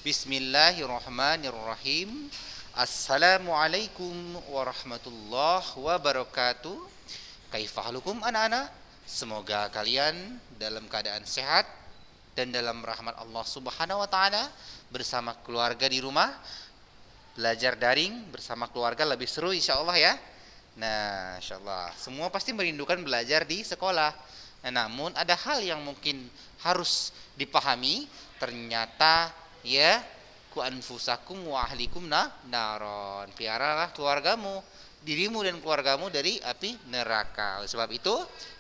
Bismillahirrahmanirrahim. Assalamualaikum warahmatullahi wabarakatuh. Kaifahalukum anak-anak? Semoga kalian dalam keadaan sehat dan dalam rahmat Allah Subhanahu wa taala bersama keluarga di rumah. Belajar daring bersama keluarga lebih seru insyaallah ya. Nah, insyaallah semua pasti merindukan belajar di sekolah. Nah, namun ada hal yang mungkin harus dipahami. Ternyata ya, ku anfusakum wa ahlikum naron. Piaralah keluargamu, dirimu dan keluargamu dari api neraka. Oleh sebab itu,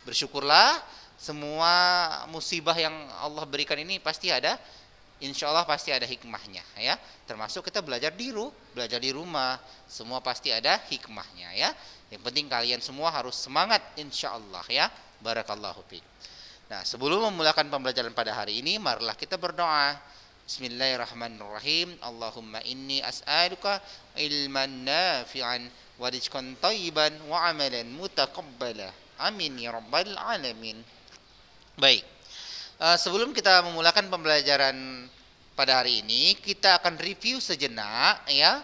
bersyukurlah. Semua musibah yang Allah berikan ini pasti ada, insya Allah pasti ada hikmahnya ya. Termasuk kita belajar di rumah, semua pasti ada hikmahnya ya. Yang penting kalian semua harus semangat insya Allah ya. Barakallahu fiik. Nah, sebelum memulakan pembelajaran pada hari ini, marilah kita berdoa. Bismillahirrahmanirrahim. Allahumma inni as'aluka ilman nafi'an wa rizqan thayyiban wa amalan mutaqabbala. Amin ya rabbal alamin. Baik. Sebelum kita memulakan pembelajaran pada hari ini, kita akan review sejenak ya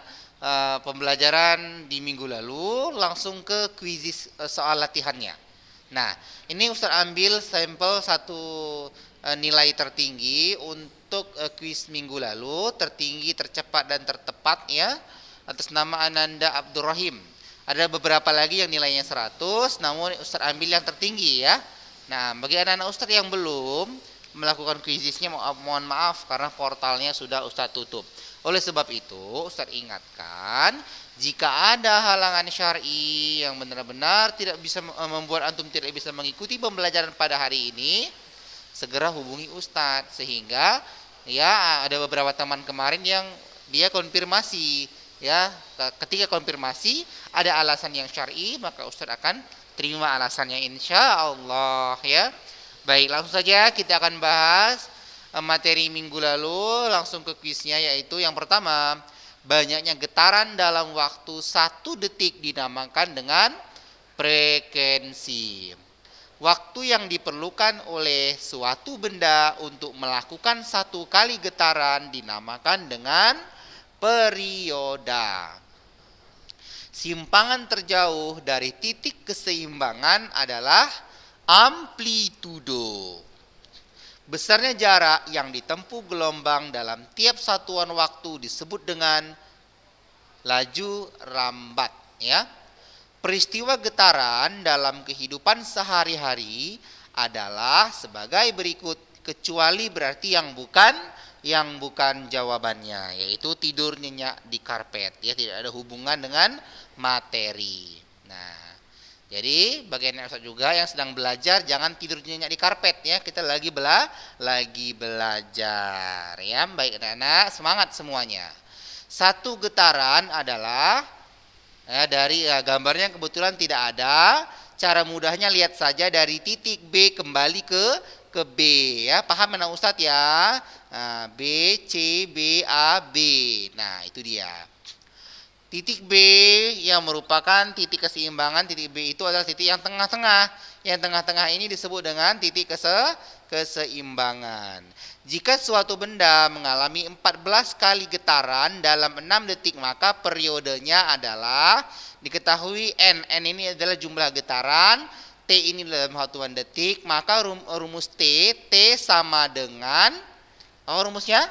pembelajaran di minggu lalu, langsung ke kuisis soal latihannya. Nah, ini Ustaz ambil sampel satu nilai tertinggi untuk kuis minggu lalu, tertinggi, tercepat dan tertepat ya, atas nama Ananda Abdurrahim. Ada beberapa lagi yang nilainya 100, namun Ustaz ambil yang tertinggi ya. Nah, bagi anak-anak Ustaz yang belum melakukan kuisisnya, mohon maaf karena portalnya sudah Ustaz tutup. Oleh sebab itu, Ustaz ingatkan, jika ada halangan syar'i yang benar-benar tidak bisa membuat antum tidak bisa mengikuti pembelajaran pada hari ini, segera hubungi Ustadz. Sehingga ya, ada beberapa teman kemarin yang dia konfirmasi ya, ketika konfirmasi ada alasan yang syar'i, maka Ustadz akan terima alasannya insya Allah ya. Baik, langsung saja kita akan bahas materi minggu lalu, langsung ke kuisnya, yaitu yang pertama, banyaknya getaran dalam waktu 1 detik dinamakan dengan frekuensi. Waktu yang diperlukan oleh suatu benda untuk melakukan 1 kali getaran dinamakan dengan perioda. Simpangan terjauh dari titik keseimbangan adalah amplitudo. Besarnya jarak yang ditempuh gelombang dalam tiap satuan waktu disebut dengan laju rambat ya. Peristiwa getaran dalam kehidupan sehari-hari adalah sebagai berikut, kecuali berarti yang bukan jawabannya, yaitu tidur nyenyak di karpet ya, tidak ada hubungan dengan materi. Nah, jadi bagian Ustaz juga yang sedang belajar, jangan tidur nyenyak di karpet ya. Kita lagi belajar ya. Baik anak-anak, semangat semuanya. 1 getaran adalah ya, dari gambarnya kebetulan tidak ada. Cara mudahnya lihat saja dari titik B kembali ke B ya. Paham anak Ustadz ya? Nah, B, C, B, A, B. Nah, itu dia. Titik B yang merupakan titik keseimbangan, titik B itu adalah titik yang tengah-tengah. Yang tengah-tengah ini disebut dengan titik keseimbangan. Jika suatu benda mengalami 14 kali getaran dalam 6 detik, maka periodenya adalah diketahui N. N ini adalah jumlah getaran, T ini dalam satuan detik, maka rumus T sama dengan, apa rumusnya?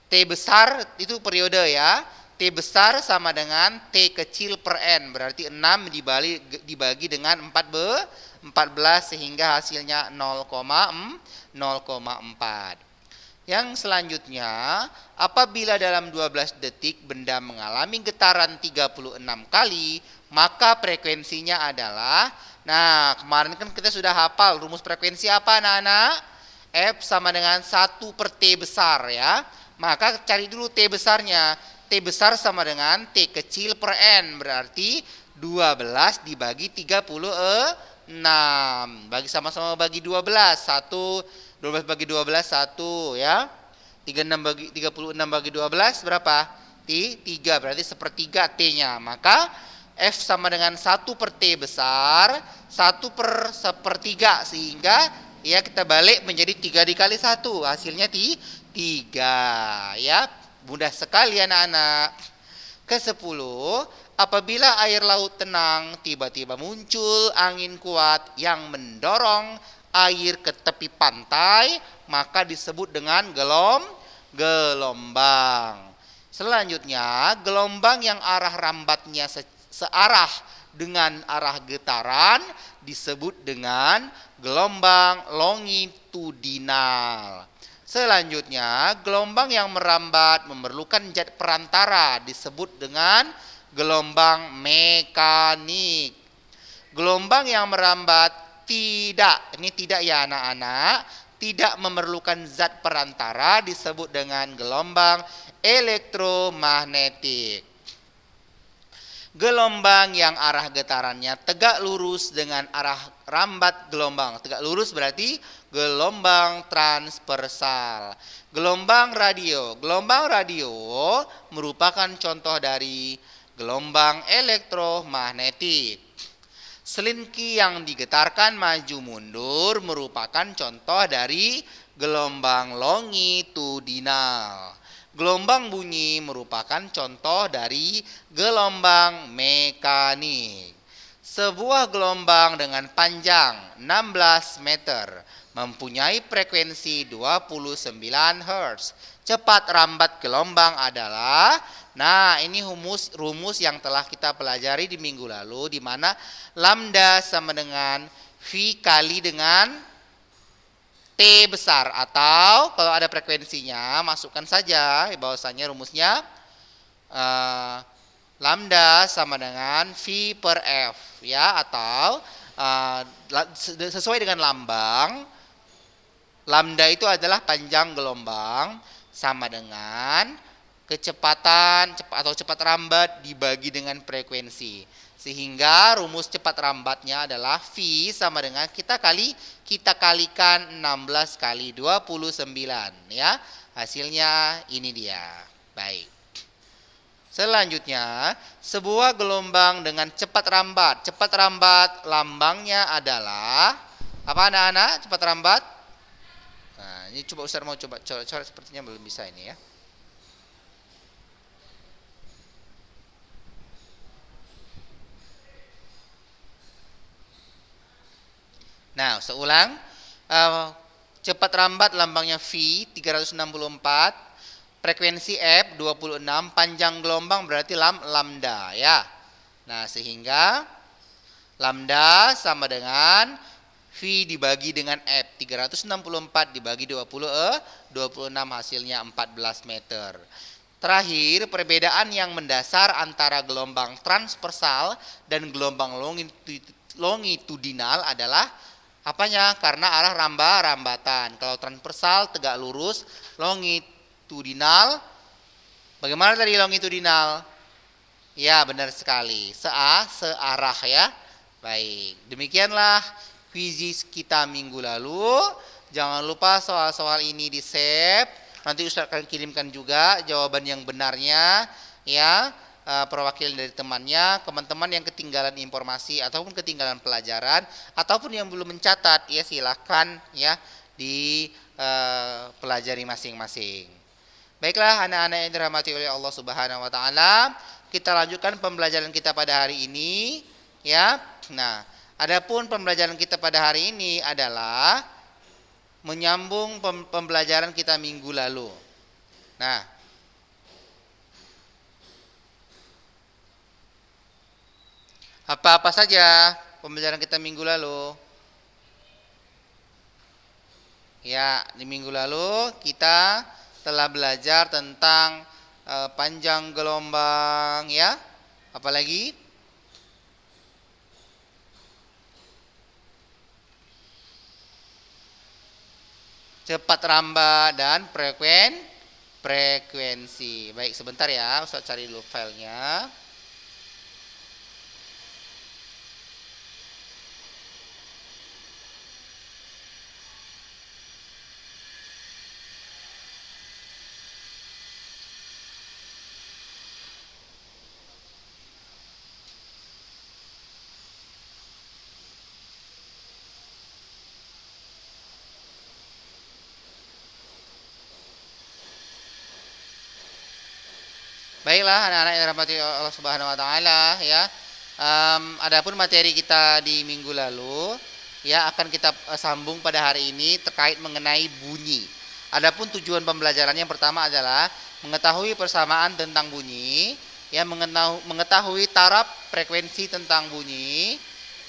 T besar itu periode ya. T besar sama dengan T kecil per N, berarti 6 dibagi dengan 14 sehingga hasilnya 0,4. Yang selanjutnya, apabila dalam 12 detik benda mengalami getaran 36 kali, maka frekuensinya adalah, nah kemarin kan kita sudah hafal rumus frekuensi apa anak-anak? F sama dengan 1 per T besar ya. Maka cari dulu T besarnya. T besar sama dengan T kecil per N, berarti 12 dibagi 36. Bagi sama-sama bagi 12. 12 bagi 12 1 ya. 36 bagi 12 berapa? 3, berarti sepertiga T-nya. Maka F sama dengan 1 per T besar, 1 per sepertiga, sehingga ya kita balik menjadi 3 dikali 1, hasilnya 3 3. Ya, mudah sekali anak-anak. Ke-10, apabila air laut tenang, tiba-tiba muncul angin kuat yang mendorong air ke tepi pantai, maka disebut dengan gelombang. Selanjutnya, gelombang yang arah rambatnya searah dengan arah getaran disebut dengan gelombang longitudinal. Selanjutnya, gelombang yang merambat memerlukan zat perantara disebut dengan gelombang mekanik. Gelombang yang merambat ini tidak ya anak-anak, tidak memerlukan zat perantara disebut dengan gelombang elektromagnetik. Gelombang yang arah getarannya tegak lurus dengan arah rambat gelombang. Tegak lurus berarti gelombang transversal. Gelombang radio. Gelombang radio merupakan contoh dari gelombang elektromagnetik. Selinki yang digetarkan maju mundur merupakan contoh dari gelombang longitudinal. Gelombang bunyi merupakan contoh dari gelombang mekanik. Sebuah gelombang dengan panjang 16 meter mempunyai frekuensi 29 Hz. Cepat rambat gelombang adalah, nah ini rumus yang telah kita pelajari di minggu lalu, di mana lambda sama dengan V kali dengan T besar, atau kalau ada frekuensinya masukkan saja bahwasanya rumusnya lambda sama dengan V per F ya, atau sesuai dengan lambang, lambda itu adalah panjang gelombang sama dengan kecepatan atau cepat rambat dibagi dengan frekuensi. Sehingga rumus cepat rambatnya adalah V sama dengan kita kalikan 16 kali 29 ya. Hasilnya ini dia. Baik. Selanjutnya, sebuah gelombang dengan cepat rambat. Cepat rambat lambangnya adalah apa anak-anak? Cepat rambat. Nah, ini coba Ustaz mau coba sepertinya belum bisa ini ya. Nah, seulang, cepat rambat lambangnya V 364, frekuensi F 26, panjang gelombang berarti lambda ya. Nah, sehingga lambda sama dengan V dibagi dengan F 364 dibagi 26 hasilnya 14 meter. Terakhir, perbedaan yang mendasar antara gelombang transversal dan gelombang longitudinal adalah apanya? Karena arah rambatan. Kalau transversal tegak lurus, longitudinal bagaimana tadi longitudinal? Ya, benar sekali. Searah ya. Baik, demikianlah kuis kita minggu lalu. Jangan lupa soal-soal ini di-save. Nanti Ustaz akan kirimkan juga jawaban yang benarnya ya. Perwakilan dari temannya, teman-teman yang ketinggalan informasi ataupun ketinggalan pelajaran ataupun yang belum mencatat ya silahkan ya pelajari masing-masing. Baiklah anak-anak yang dirahmati oleh Allah Subhanahu wa taala, kita lanjutkan pembelajaran kita pada hari ini ya. Nah, adapun pembelajaran kita pada hari ini adalah menyambung pembelajaran kita minggu lalu. Nah, apa-apa saja pembelajaran kita minggu lalu? Ya, di minggu lalu kita telah belajar tentang panjang gelombang ya. Apalagi? Cepat rambat dan frekuensi. Baik, sebentar ya, Ustaz cari dulu filenya. Baiklah anak-anak yang dirahmati Allah Subhanahu wa taala ya. Adapun materi kita di minggu lalu ya akan kita sambung pada hari ini terkait mengenai bunyi. Adapun tujuan pembelajarannya yang pertama adalah mengetahui persamaan tentang bunyi, ya mengetahui taraf frekuensi tentang bunyi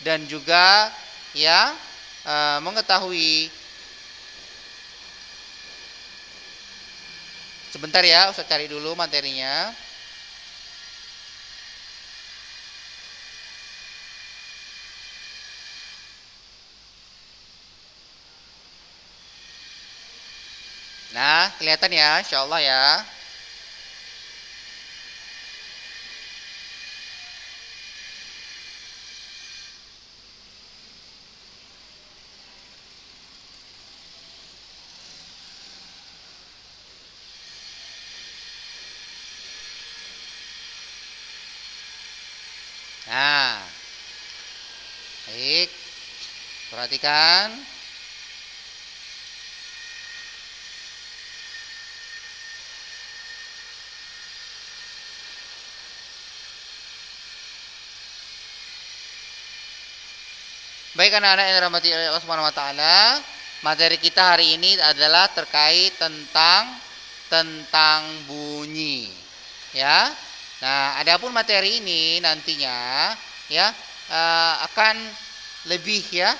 dan juga ya mengetahui sebentar ya, Ustaz cari dulu materinya. Nah, kelihatan ya, insya Allah ya. Nah, baik, perhatikan. Baik anak-anak yang dirahmati Allah Subhanahu wa taala, materi kita hari ini adalah terkait tentang bunyi. Ya. Nah, adapun materi ini nantinya ya akan lebih ya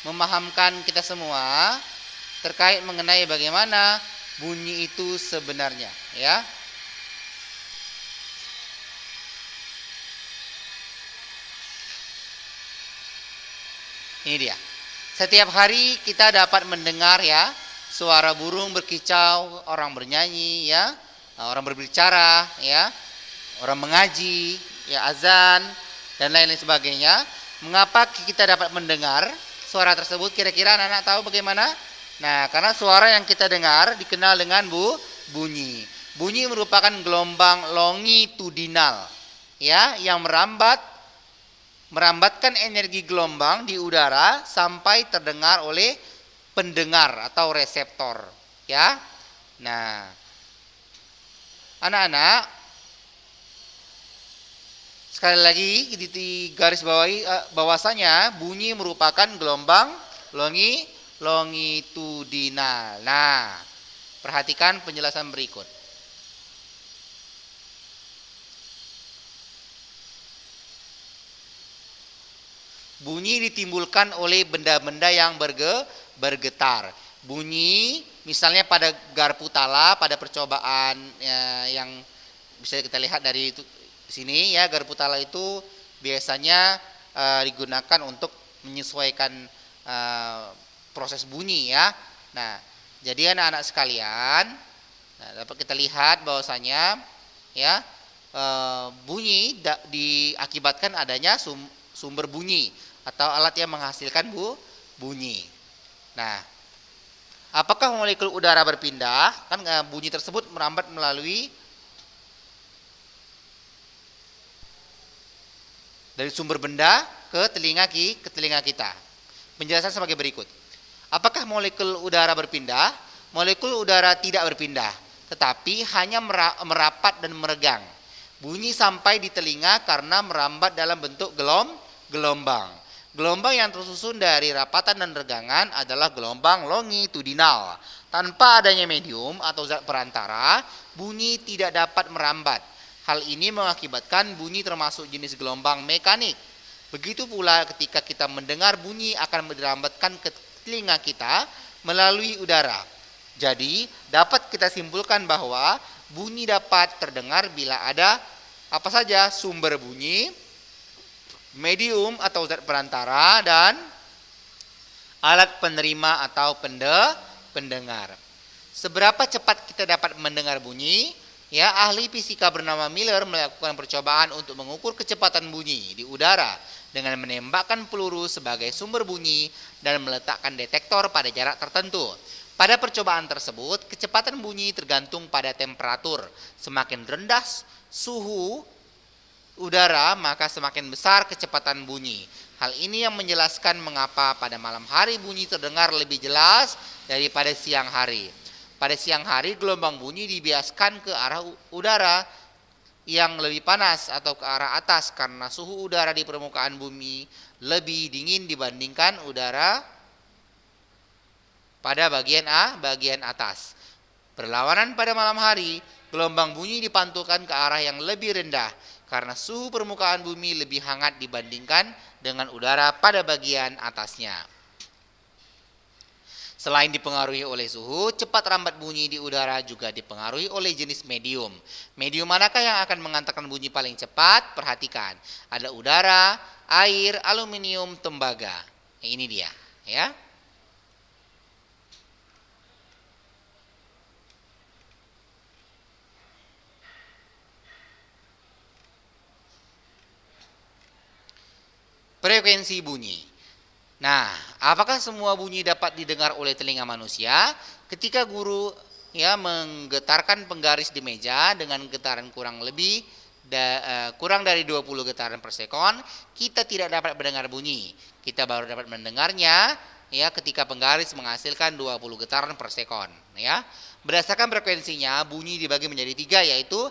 memahamkan kita semua terkait mengenai bagaimana bunyi itu sebenarnya, ya. Ini dia. Setiap hari kita dapat mendengar ya suara burung berkicau, orang bernyanyi ya, orang berbicara ya, orang mengaji, ya azan dan lain-lain sebagainya. Mengapa kita dapat mendengar suara tersebut? Kira-kira anak-anak tahu bagaimana? Nah, karena suara yang kita dengar dikenal dengan bunyi. Bunyi merupakan gelombang longitudinal ya yang merambatkan energi gelombang di udara sampai terdengar oleh pendengar atau reseptor ya. Nah, anak-anak sekali lagi di garis bawahi bahwasanya bunyi merupakan gelombang longitudinal. Nah, perhatikan penjelasan berikut. Bunyi ditimbulkan oleh benda-benda yang bergetar. Bunyi misalnya pada garpu tala pada percobaan yang bisa kita lihat dari sini ya, garpu tala itu biasanya digunakan untuk menyesuaikan proses bunyi ya. Nah, jadi anak-anak sekalian, dapat kita lihat bahwasanya ya bunyi diakibatkan adanya sumber bunyi atau alat yang menghasilkan bunyi. Nah, apakah molekul udara berpindah? Kan bunyi tersebut merambat melalui dari sumber benda ke telinga kita. Penjelasan sebagai berikut. Apakah molekul udara berpindah? Molekul udara tidak berpindah, tetapi hanya merapat dan meregang. Bunyi sampai di telinga karena merambat dalam bentuk gelombang. Gelombang yang tersusun dari rapatan dan regangan adalah gelombang longitudinal. Tanpa adanya medium atau zat perantara, bunyi tidak dapat merambat. Hal ini mengakibatkan bunyi termasuk jenis gelombang mekanik. Begitu pula ketika kita mendengar bunyi akan dirambatkan ke telinga kita melalui udara. Jadi, dapat kita simpulkan bahwa bunyi dapat terdengar bila ada apa saja sumber bunyi, medium atau zat perantara, dan alat penerima atau pendengar. Seberapa cepat kita dapat mendengar bunyi? Ya, ahli fisika bernama Miller melakukan percobaan untuk mengukur kecepatan bunyi di udara dengan menembakkan peluru sebagai sumber bunyi dan meletakkan detektor pada jarak tertentu. Pada percobaan tersebut, kecepatan bunyi tergantung pada temperatur. Semakin rendah suhu udara, maka semakin besar kecepatan bunyi. Hal ini yang menjelaskan mengapa pada malam hari bunyi terdengar lebih jelas daripada siang hari. Pada siang hari gelombang bunyi dibiaskan ke arah udara yang lebih panas atau ke arah atas karena suhu udara di permukaan bumi lebih dingin dibandingkan udara pada bagian atas. Berlawanan pada malam hari, gelombang bunyi dipantulkan ke arah yang lebih rendah karena suhu permukaan bumi lebih hangat dibandingkan dengan udara pada bagian atasnya. Selain dipengaruhi oleh suhu, cepat rambat bunyi di udara juga dipengaruhi oleh jenis medium. Medium manakah yang akan mengantarkan bunyi paling cepat? Perhatikan, ada udara, air, aluminium, tembaga. Ini dia, ya. Frekuensi bunyi. Nah, apakah semua bunyi dapat didengar oleh telinga manusia? Ketika guru menggetarkan penggaris di meja dengan getaran kurang dari 20 getaran per sekon, kita tidak dapat mendengar bunyi. Kita baru dapat mendengarnya ketika penggaris menghasilkan 20 getaran per sekon, ya. Berdasarkan frekuensinya, bunyi dibagi menjadi 3, yaitu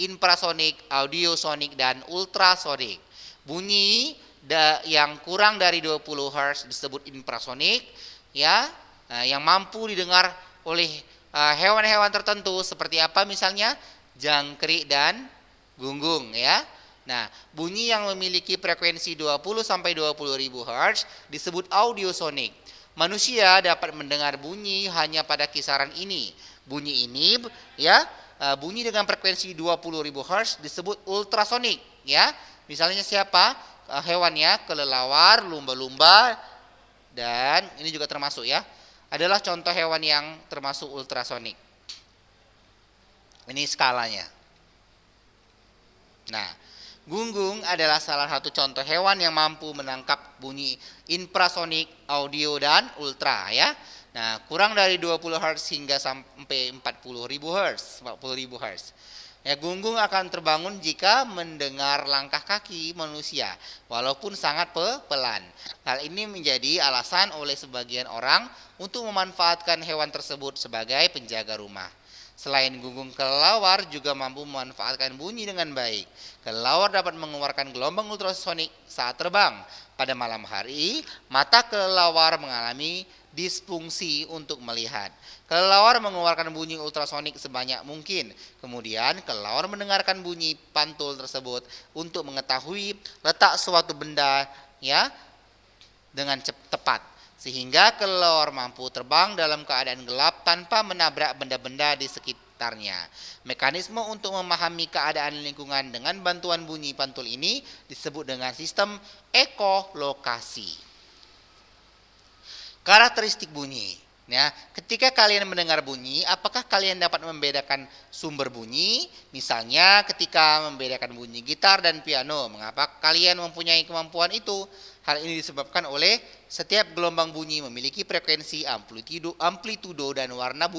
infrasonik, audiosonik, dan ultrasonik. Bunyi yang kurang dari 20 Hz disebut infrasonik, yang mampu didengar oleh hewan-hewan tertentu seperti apa, misalnya jangkrik dan gunggung, ya. Nah, bunyi yang memiliki frekuensi 20 sampai 20 ribu Hz disebut audiosonik. Manusia dapat mendengar bunyi hanya pada kisaran ini. Bunyi ini bunyi dengan frekuensi 20 ribu Hz disebut ultrasonik, ya. Misalnya siapa? Hewannya kelelawar, lumba-lumba, dan ini juga termasuk, ya, adalah contoh hewan yang termasuk ultrasonik. Ini skalanya. Nah, gunggung adalah salah satu contoh hewan yang mampu menangkap bunyi infrasonik, audio, dan ultra, ya. Nah, kurang dari 20 Hz hingga sampai 40 ribu Hz. Ya, gunggung akan terbangun jika mendengar langkah kaki manusia, walaupun sangat pelan. Hal ini menjadi alasan oleh sebagian orang untuk memanfaatkan hewan tersebut sebagai penjaga rumah. Selain gunggung, kelelawar juga mampu memanfaatkan bunyi dengan baik. Kelelawar dapat mengeluarkan gelombang ultrasonik saat terbang. Pada malam hari, mata kelelawar mengalami disfungsi untuk melihat. Kelelawar mengeluarkan bunyi ultrasonik sebanyak mungkin. Kemudian kelelawar mendengarkan bunyi pantul tersebut untuk mengetahui letak suatu benda, dengan tepat. Sehingga kelelawar mampu terbang dalam keadaan gelap tanpa menabrak benda-benda di sekitarnya. Mekanisme untuk memahami keadaan lingkungan dengan bantuan bunyi pantul ini disebut dengan sistem ekolokasi. Karakteristik bunyi. Ya, ketika kalian mendengar bunyi, apakah kalian dapat membedakan sumber bunyi? Misalnya ketika membedakan bunyi gitar dan piano, mengapa kalian mempunyai kemampuan itu? Hal ini disebabkan oleh setiap gelombang bunyi memiliki frekuensi, amplitudo, dan warna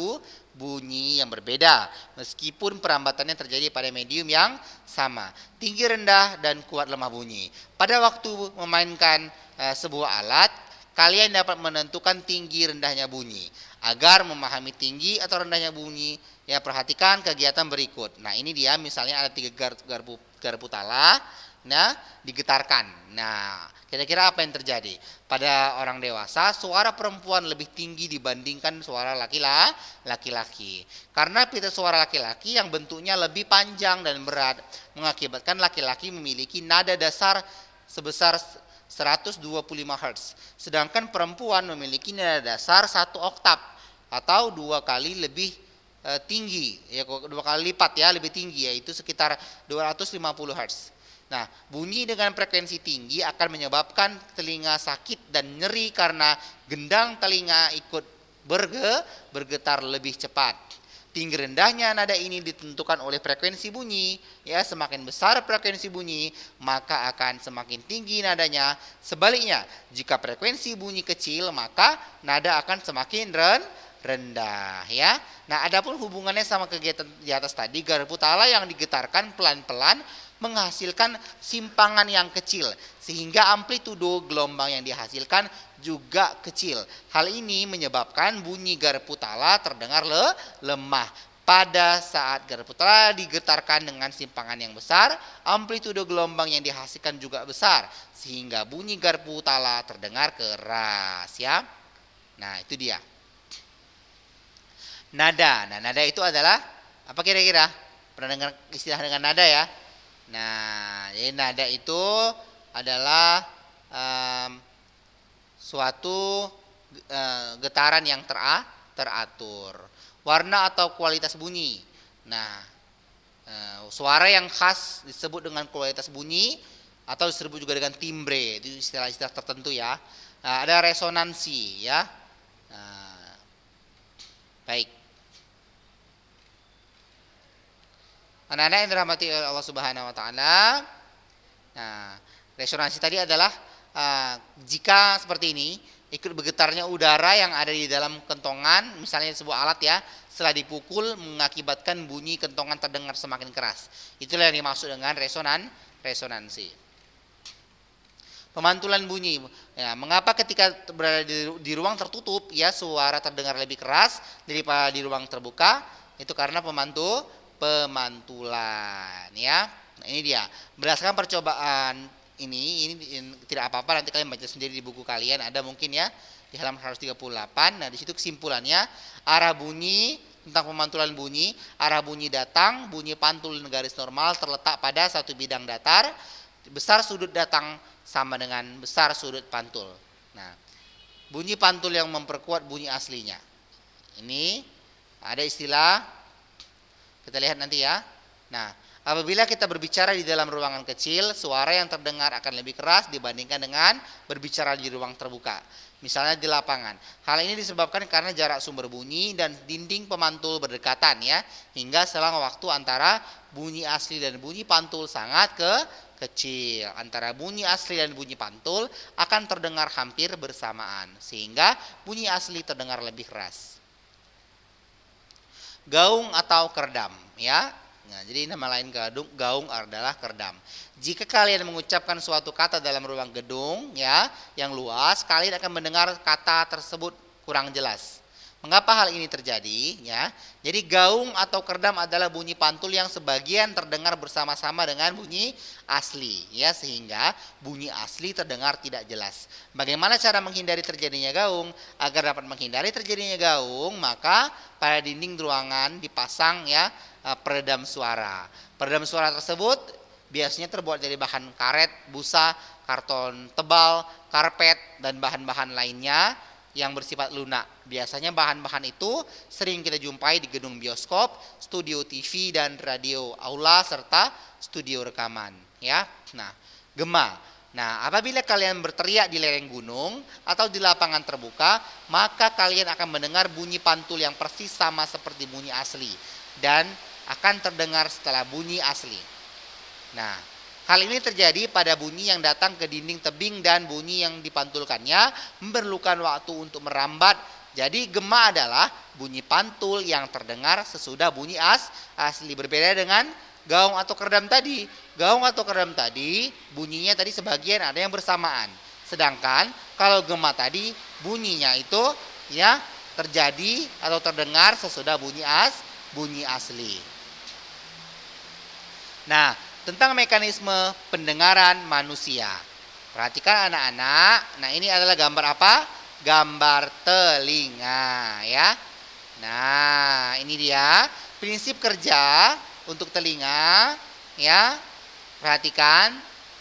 bunyi yang berbeda, meskipun perambatannya terjadi pada medium yang sama, tinggi, rendah, dan kuat lemah bunyi. Pada waktu memainkan sebuah alat, kalian dapat menentukan tinggi rendahnya bunyi. Agar memahami tinggi atau rendahnya bunyi, perhatikan kegiatan berikut. Nah, ini dia, misalnya ada 3 garpu tala, digetarkan. Nah, kira-kira apa yang terjadi? Pada orang dewasa, suara perempuan lebih tinggi dibandingkan suara laki-laki. Karena pita suara laki-laki yang bentuknya lebih panjang dan berat, mengakibatkan laki-laki memiliki nada dasar sebesar 125 Hz, sedangkan perempuan memiliki nada dasar 1 oktav atau 2 kali lebih tinggi, 2 kali lipat, lebih tinggi, yaitu sekitar 250 Hz. Nah, bunyi dengan frekuensi tinggi akan menyebabkan telinga sakit dan nyeri karena gendang telinga ikut bergetar lebih cepat. Tinggi rendahnya nada ini ditentukan oleh frekuensi bunyi. Semakin besar frekuensi bunyi, maka akan semakin tinggi nadanya. Sebaliknya, jika frekuensi bunyi kecil, maka nada akan semakin rendah. Nah, adapun hubungannya sama kegiatan di atas tadi, garpu tala yang digetarkan pelan-pelan menghasilkan simpangan yang kecil, sehingga amplitudo gelombang yang dihasilkan juga kecil. Hal ini menyebabkan bunyi garpu tala terdengar lemah. Pada saat garpu telah digetarkan dengan simpangan yang besar, amplitude gelombang yang dihasilkan juga besar, sehingga bunyi garpu tala terdengar keras, ya. Nah, itu dia. Nada. Nah, nada itu adalah apa kira-kira? Pernah dengar istilah dengan nada ya? Nah, jadi nada itu adalah suatu getaran yang teratur. Warna atau kualitas bunyi. Nah, suara yang khas disebut dengan kualitas bunyi atau disebut juga dengan timbre. Itu istilah-istilah tertentu ya. Nah, ada resonansi ya. Nah, baik. Anak-anak yang dirahmati oleh Allah Subhanahu wa taala. Nah, resonansi tadi adalah jika seperti ini ikut bergetarnya udara yang ada di dalam kentongan, misalnya sebuah alat ya, setelah dipukul mengakibatkan bunyi kentongan terdengar semakin keras. Itulah yang dimaksud dengan resonansi. Pemantulan bunyi. Ya, mengapa ketika berada di ruang tertutup ya suara terdengar lebih keras daripada di ruang terbuka? Itu karena pemantulan ya. Nah, ini dia. Berdasarkan percobaan ini tidak apa-apa, nanti kalian baca sendiri di buku kalian, ada mungkin ya di halaman 138. Nah, di situ kesimpulannya arah bunyi tentang pemantulan bunyi, arah bunyi datang, bunyi pantul garis normal terletak pada satu bidang datar, besar sudut datang sama dengan besar sudut pantul. Nah, bunyi pantul yang memperkuat bunyi aslinya. Ini ada istilah, kita lihat nanti ya. Nah, apabila kita berbicara di dalam ruangan kecil, suara yang terdengar akan lebih keras dibandingkan dengan berbicara di ruang terbuka. Misalnya di lapangan. Hal ini disebabkan karena jarak sumber bunyi dan dinding pemantul berdekatan ya, hingga selang waktu antara bunyi asli dan bunyi pantul sangat kecil. Antara bunyi asli dan bunyi pantul akan terdengar hampir bersamaan, sehingga bunyi asli terdengar lebih keras. Gaung atau kerdam ya. Nah, jadi nama lain gaung adalah kerdam. Jika kalian mengucapkan suatu kata dalam ruang gedung ya yang luas, kalian akan mendengar kata tersebut kurang jelas. Mengapa hal ini terjadi ya? Jadi gaung atau kerdam adalah bunyi pantul yang sebagian terdengar bersama-sama dengan bunyi asli ya, sehingga bunyi asli terdengar tidak jelas. Bagaimana cara menghindari terjadinya gaung? Agar dapat menghindari terjadinya gaung, maka pada dinding ruangan dipasang ya peredam suara. Peredam suara tersebut biasanya terbuat dari bahan karet, busa, karton tebal, karpet, dan bahan-bahan lainnya yang bersifat lunak. Biasanya bahan-bahan itu sering kita jumpai di gedung bioskop, studio TV dan radio aula serta studio rekaman ya. Nah, gema. Nah, apabila kalian berteriak di lereng gunung atau di lapangan terbuka, maka kalian akan mendengar bunyi pantul yang persis sama seperti bunyi asli dan akan terdengar setelah bunyi asli. Nah, hal ini terjadi pada bunyi yang datang ke dinding tebing dan bunyi yang dipantulkannya memerlukan waktu untuk merambat. Jadi gema adalah bunyi pantul yang terdengar sesudah bunyi asli, berbeda dengan gaung atau kerdam tadi. Gaung atau kerdam tadi bunyinya tadi sebagian ada yang bersamaan. Sedangkan kalau gema tadi bunyinya itu ya terjadi atau terdengar sesudah bunyi asli. Nah, tentang mekanisme pendengaran manusia. Perhatikan anak-anak. Nah, ini adalah gambar apa? Gambar telinga ya. Nah, ini dia prinsip kerja untuk telinga ya. Perhatikan,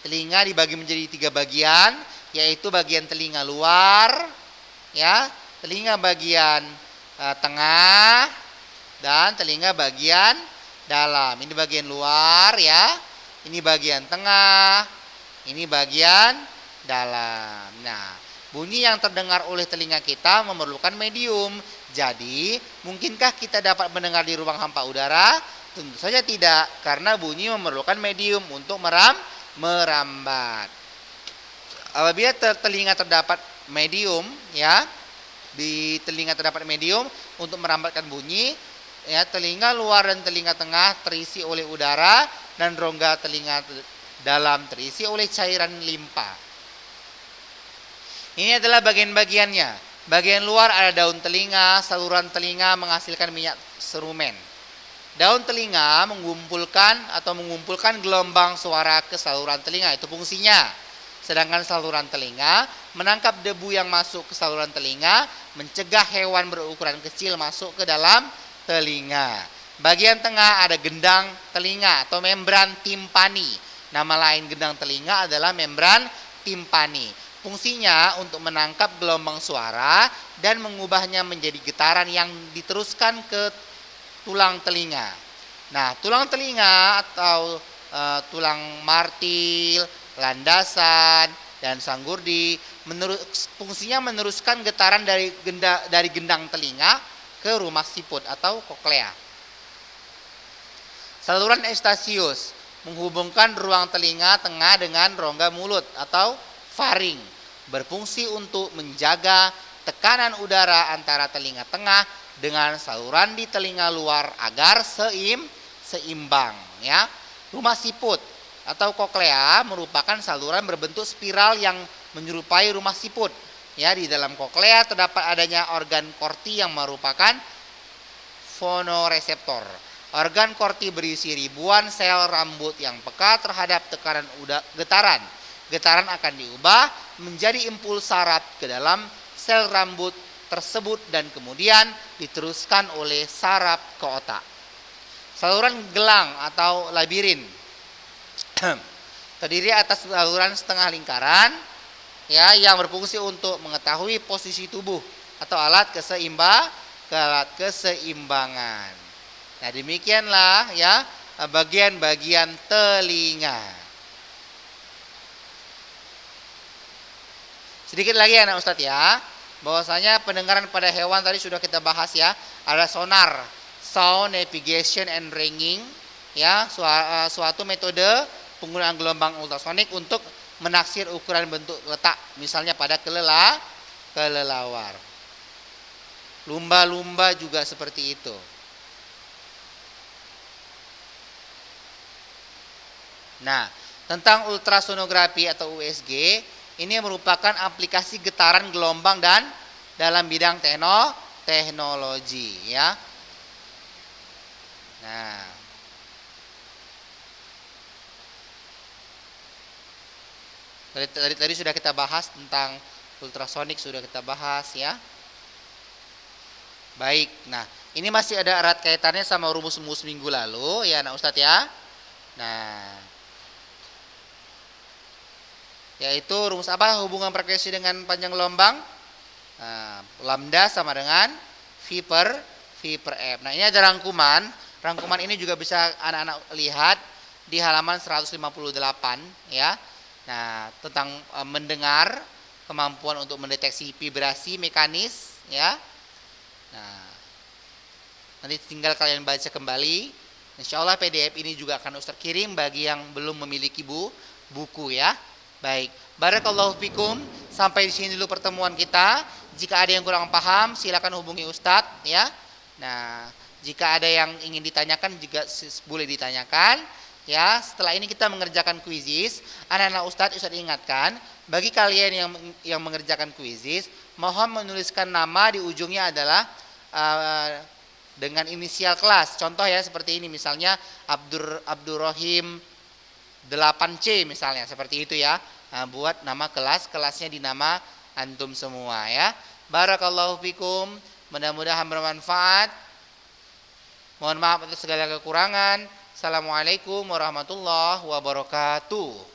telinga dibagi menjadi 3 bagian, yaitu bagian telinga luar ya, telinga bagian tengah, dan telinga bagian dalam. Ini bagian luar ya, ini bagian tengah, ini bagian dalam. Nah, bunyi yang terdengar oleh telinga kita memerlukan medium. Jadi, mungkinkah kita dapat mendengar di ruang hampa udara? Tentu saja tidak, karena bunyi memerlukan medium untuk merambat. Apabila telinga terdapat medium ya, di telinga terdapat medium untuk merambatkan bunyi ya, telinga luar dan telinga tengah terisi oleh udara dan rongga telinga dalam terisi oleh cairan limpa. Ini adalah bagian-bagiannya. Bagian luar ada daun telinga, saluran telinga menghasilkan minyak serumen. Daun telinga mengumpulkan gelombang suara ke saluran telinga, itu fungsinya. Sedangkan saluran telinga menangkap debu yang masuk ke saluran telinga, mencegah hewan berukuran kecil masuk ke dalam telinga. Bagian tengah ada gendang telinga atau membran timpani. Nama lain gendang telinga adalah membran timpani. Fungsinya untuk menangkap gelombang suara dan mengubahnya menjadi getaran yang diteruskan ke tulang telinga. Nah, tulang telinga atau tulang martil, landasan, dan sanggurdi fungsinya meneruskan getaran dari gendang telinga ke rumah siput atau koklea. Saluran Eustachius menghubungkan ruang telinga tengah dengan rongga mulut atau faring, berfungsi untuk menjaga tekanan udara antara telinga tengah dengan saluran di telinga luar agar seimbang, ya. Rumah siput atau koklea merupakan saluran berbentuk spiral yang menyerupai rumah siput. Ya, di dalam koklea terdapat adanya organ korti yang merupakan fonoreseptor. Organ korti berisi ribuan sel rambut yang peka terhadap tekanan getaran. Getaran akan diubah menjadi impuls saraf ke dalam sel rambut tersebut dan kemudian diteruskan oleh saraf ke otak. Saluran gelang atau labirin terdiri atas saluran setengah lingkaran, ya, yang berfungsi untuk mengetahui posisi tubuh atau alat keseimbangan. Nah, demikianlah ya bagian-bagian telinga. Sedikit lagi anak Ustadz ya, bahwasanya pendengaran pada hewan tadi sudah kita bahas ya. Ada sonar, sound navigation and ringing, ya, suatu metode penggunaan gelombang ultrasonik untuk menaksir ukuran bentuk letak, misalnya pada kelelawar. Lumba-lumba juga seperti itu. Nah, tentang ultrasonografi atau USG, ini merupakan aplikasi getaran gelombang dan dalam bidang teknologi, ya. Nah, tadi sudah kita bahas tentang ultrasonik, sudah kita bahas ya. Baik, nah ini masih ada erat kaitannya sama rumus-rumus minggu lalu ya anak Ustadz ya. Nah, yaitu rumus apa hubungan frekuensi dengan panjang gelombang? Nah, lambda sama dengan V per F. Nah, ini ada rangkuman. Rangkuman ini juga bisa anak-anak lihat di halaman 158 ya. Nah, tentang mendengar, kemampuan untuk mendeteksi vibrasi mekanis ya. Nah, nanti tinggal kalian baca kembali. Insya Allah PDF ini juga akan Ustaz kirim bagi yang belum memiliki buku ya. Baik, barakallahu fikum. Sampai di sini dulu pertemuan kita. Jika ada yang kurang paham, silakan hubungi Ustadz ya. Nah, jika ada yang ingin ditanyakan juga boleh ditanyakan ya. Setelah ini kita mengerjakan kuisis. Anak-anak Ustadz ingatkan, bagi kalian yang mengerjakan kuisis, mohon menuliskan nama di ujungnya adalah dengan inisial kelas. Contoh ya seperti ini, misalnya Abdurrahim 8C misalnya, seperti itu ya. Nah, buat nama kelasnya di nama antum semua ya. Barakallahu fikum, mudah-mudahan bermanfaat. Mohon maaf atas segala kekurangan. Assalamualaikum warahmatullahi wabarakatuh.